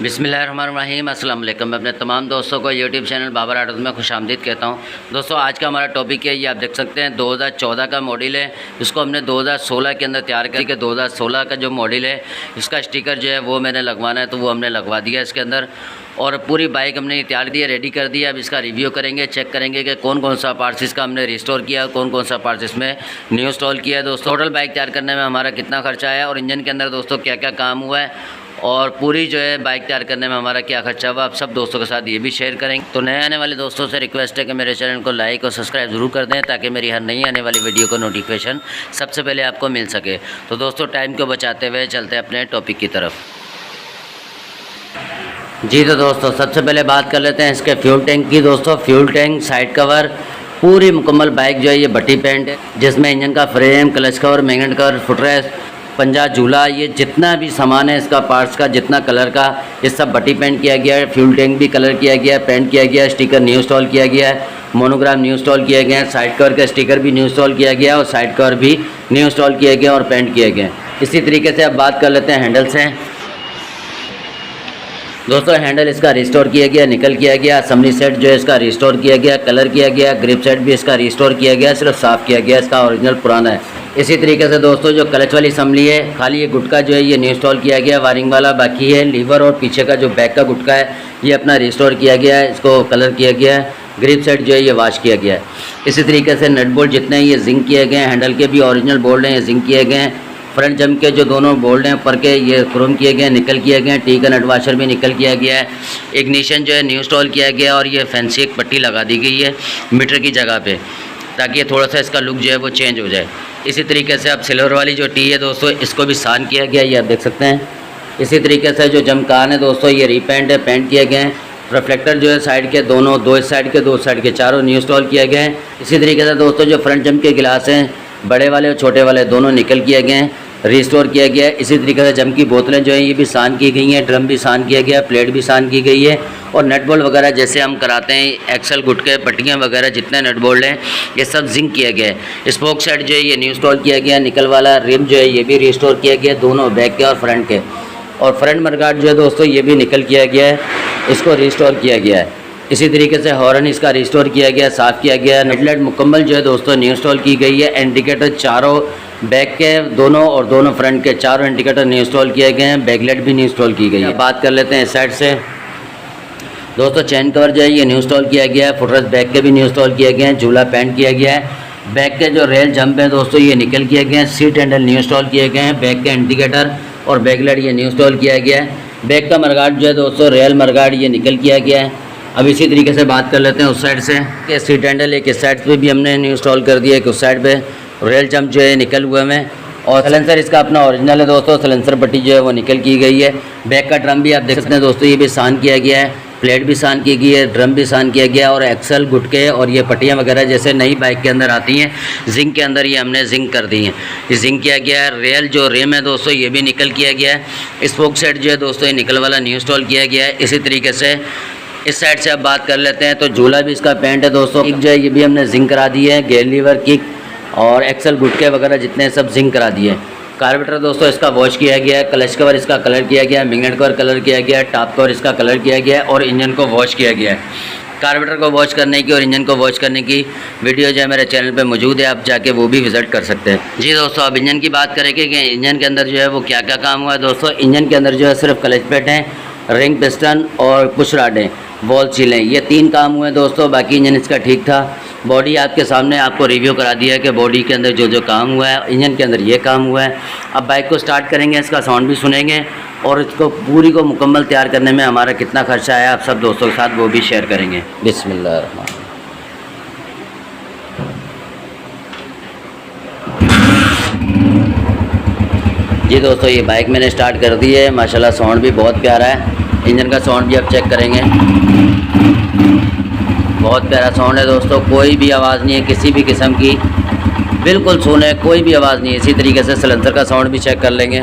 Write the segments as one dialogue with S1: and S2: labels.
S1: बिस्मिल्लाहिर्रहमानिर्रहीम। अस्सलाम वालेकुम। मैं अपने तमाम दोस्तों को यूट्यूब चैनल बाबर ऑटोज़ में खुश आमदीद कहता हूँ। दोस्तों आज का हमारा टॉपिक है, ये आप देख सकते हैं 2014 का मॉडल है। इसको हमने 2016 के अंदर तैयार करके 2016 का जो मॉडल है इसका स्टिकर जो है वो मैंने लगवाना है, तो वो हमने लगवा दिया इसके अंदर। और पूरी बाइक हमने तैयार की है, रेडी कर दिया। अब इसका रिव्यू करेंगे, चेक करेंगे कि कौन कौन सा पार्ट्स इसका हमने रिस्टोर किया, कौन कौन सा पार्ट्स इसमें न्यू इंस्टॉल किया है। दोस्तों टोटल बाइक तैयार करने में हमारा कितना खर्चा आया और इंजन के अंदर दोस्तों क्या क्या काम हुआ है और पूरी जो है बाइक तैयार करने में हमारा क्या खर्चा हुआ, आप सब दोस्तों के साथ ये भी शेयर करेंगे। तो नए आने वाले दोस्तों से रिक्वेस्ट है कि मेरे चैनल को लाइक और सब्सक्राइब ज़रूर कर दें ताकि मेरी हर नई आने वाली वीडियो को नोटिफिकेशन सबसे पहले आपको मिल सके। तो दोस्तों टाइम को बचाते हुए चलते हैं अपने टॉपिक की तरफ। जी तो दोस्तों सबसे पहले बात कर लेते हैं इसके फ्यूल टैंक की। दोस्तों फ्यूल टैंक, साइड कवर, पूरी मुकम्मल बाइक जो है ये भट्टी पेंट है, जिसमें इंजन का frame, clutch cover, magnet cover, footrest, पंजा, झूला, ये जितना भी सामान है इसका पार्ट्स का, जितना कलर का, ये सब भट्टी पेंट किया गया है। फ्यूल टैंक भी कलर किया गया है, पेंट किया गया है, स्टिकर न्यू इंस्टॉल किया गया है, मोनोग्राम न्यू इंस्टॉल किया गया है, साइड कवर का स्टिकर भी न्यू इंस्टॉल किया गया है और साइड कवर भी न्यू इंस्टॉल किया गया और पेंट किए गए। इसी तरीके से अब बात कर लेते हैं हैंडल से। दोस्तों हैंडल इसका रिस्टोर किया गया, निकल किया गया। असेंबली सेट जो है इसका रिस्टोर किया गया, कलर किया गया। ग्रिप सेट भी इसका रिस्टोर किया गया, सिर्फ साफ़ किया गया, इसका ओरिजिनल पुराना है। इसी तरीके से दोस्तों जो क्लच वाली असेंबली है, खाली ये गुटका जो है ये न्यू इंस्टॉल किया गया, वायरिंग वाला बाकी है। लीवर और पीछे का जो बैक का गुटका है ये अपना रिस्टोर किया गया है, इसको कलर किया गया है। ग्रिप सेट जो है ये वॉश किया गया है। इसी तरीके से नट बोल्ट जितने हैं ये जिंक किए गए हैं, हैंडल के भी ओरिजिनल बोल्ट हैं, ये जिंक किए गए हैं। फ्रंट जम के जो दोनों बोल्ट हैं ऊपर के ये क्रोम किए गए हैं, निकल किए गए हैं। टी का नट वाशर भी निकल किया गया है। इग्निशन जो है न्यू इंस्टॉल किया गया और ये फैंसी एक पट्टी लगा दी गई है मीटर की जगह पे, ताकि ये थोड़ा सा इसका लुक जो है वो चेंज हो जाए। इसी तरीके से अब सिल्वर वाली जो टी है दोस्तों इसको भी सान किया गया, ये आप देख सकते हैं। इसी तरीके से जो जमकान है दोस्तों ये रीपेंट है, पेंट किए गए हैं। रिफ्लेक्टर जो है साइड के दोनों, दो इस साइड के दो साइड के चारों न्यू इंस्टॉल किए गए हैं। इसी तरीके से दोस्तों जो फ्रंट जम के गिलास हैं, बड़े वाले और छोटे वाले दोनों निकल किए गए हैं, रिस्टोर किया गया है। इसी तरीके से जम की बोतलें जो हैं ये भी सान की गई हैं, ड्रम भी सान किया गया, प्लेट भी सान की गई है। और नट बोल्ट वगैरह जैसे हम कराते हैं, एक्सल गुटके, पट्टियाँ वगैरह जितने नट बोल्ट हैं ये सब जिंक किया गया है। स्पोक सेट जो है ये न्यू इंस्टॉल किया गया, निकल वाला रिम जो है ये भी रिस्टोर किया गया, दोनों बैक के और फ्रंट के। और फ्रंट मडगार्ड जो है दोस्तों ये भी निकल किया गया है, इसको रिस्टोर किया गया है। इसी तरीके से हॉर्न इसका रिस्टोर किया गया, साफ़ किया गया। हेडलाइट मुकम्मल जो है दोस्तों न्यू इंस्टॉल की गई है। इंडिकेटर चारों बैक के दोनों और दोनों फ्रंट के चारों इंडिकेटर न्यू इंस्टॉल किए गए हैं। बैकलाइट भी न्यू इंस्टॉल की गई है। बात कर लेते हैं इस साइड से। दोस्तों चैन कवर जो है ये न्यू इंस्टॉल किया गया है, फुटरेस्ट बैक के भी न्यू इंस्टॉल किए गए हैं, झूला पेंट किया गया है। बैक के जो रेल जंप है दोस्तों ये निकल किए गए हैं, सीट हैंडल न्यू इंस्टॉल किए गए हैं। बैक के इंडिकेटर और बैकलाइट ये न्यू इंस्टॉल किया गया है। बैक का मडगार्ड जो है दोस्तों रेल मडगार्ड ये निकल किया गया है। अब इसी तरीके से बात कर लेते हैं उस साइड से कि सीट हैंडल एक इस साइड पे भी हमने न्यू इंस्टॉल कर दिया है, कि उस साइड पे रेल जंप जो है निकल हुए में। और सलेंसर इसका अपना ओरिजिनल है दोस्तों, सलेंसर पट्टी जो है वो निकल की गई है। बैक का ड्रम भी आप देख सकते हैं दोस्तों ये भी सान किया गया है, प्लेट भी सान की गई है, ड्रम भी सान किया गया। और एक्सल गुटके और ये पट्टियाँ वगैरह जैसे नई बाइक के अंदर आती हैं जिंक के अंदर, ये हमने जिंक कर दी हैं, ये जिंक किया गया है। रेल जो रिम है दोस्तों ये भी निकल किया गया है। स्पोक सेट जो है दोस्तों ये निकल वाला न्यू इंस्टॉल किया गया है। इसी तरीके से इस साइड से अब बात कर लेते हैं तो झूला भी इसका पेंट है दोस्तों। किक जो है ये भी हमने जिंक करा दी है, गेयर लीवर, किक और एक्सल गुटके वगैरह जितने सब जिंक करा दिए। कार्बोरेटर दोस्तों इसका वॉश किया गया है, क्लच कवर इसका कलर किया गया है, मैग्नेट कवर कलर किया गया है, टॉप कवर इसका कलर किया गया है और इंजन को वॉश किया गया है। कार्बोरेटर को वॉश करने की और इंजन को वॉश करने की वीडियो जो है मेरे चैनल पे मौजूद है, आप जाके वो भी विज़िट कर सकते हैं। जी दोस्तों अब इंजन की बात करेंगे कि इंजन के अंदर जो है वो क्या क्या काम हुआ है। दोस्तों इंजन के अंदर जो है सिर्फ क्लच प्लेट हैं, रिंग पिस्टन और पुश राडें, बॉल सीलें, ये 3 काम हुए दोस्तों। बाकी इंजन इसका ठीक था। बॉडी आपके सामने आपको रिव्यू करा दिया है कि बॉडी के अंदर जो जो काम हुआ है, इंजन के अंदर ये काम हुआ है। अब बाइक को स्टार्ट करेंगे, इसका साउंड भी सुनेंगे और इसको पूरी को मुकम्मल तैयार करने में हमारा कितना खर्चा आया आप सब दोस्तों के साथ वो भी शेयर करेंगे। बिस्मिल्लाह। जी दोस्तों ये बाइक मैंने स्टार्ट कर दी है, माशाल्लाह साउंड भी बहुत प्यारा है। इंजन का साउंड भी आप चेक करेंगे, बहुत प्यारा साउंड है दोस्तों। कोई भी आवाज़ नहीं है किसी भी किस्म की, बिल्कुल सुने, कोई भी आवाज़ नहीं है। इसी तरीके से सिलेंडर का साउंड भी चेक कर लेंगे।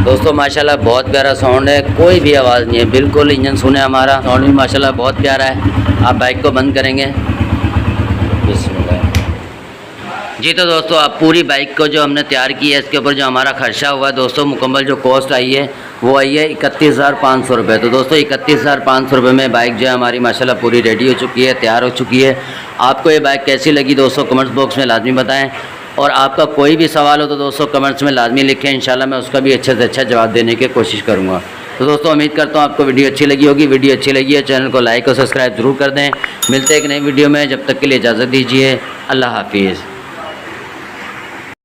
S1: दोस्तों माशाल्लाह बहुत प्यारा साउंड है, कोई भी आवाज़ नहीं है, बिल्कुल इंजन सुने हमारा, साउंड भी माशाल्लाह बहुत प्यारा है। आप बाइक को बंद करेंगे। जी तो दोस्तों आप पूरी बाइक को जो हमने तैयार की है, इसके ऊपर जो हमारा खर्चा हुआ है दोस्तों, मुकम्मल जो कॉस्ट आई है वो आई है 31,500 रुपये। तो दोस्तों 31,500 रुपये में बाइक जो है हमारी माशाल्लाह पूरी रेडी हो चुकी है, तैयार हो चुकी है। आपको ये बाइक कैसी लगी दोस्तों कमेंट्स बॉक्स में लाजमी बताएं, और आपका कोई भी सवाल हो तो दोस्तों कमेंट्स में लाजमी लिखें, इंशाल्लाह मैं उसका भी अच्छे से अच्छा जवाब देने की कोशिश करूँगा। तो दोस्तों उम्मीद करता हूँ आपको वीडियो अच्छी लगी होगी। वीडियो अच्छी लगी है चैनल को लाइक और सब्सक्राइब ज़रूर कर दें। मिलते हैं एक नई वीडियो में, जब तक के लिए इजाज़त दीजिए। अल्लाह हाफिज़।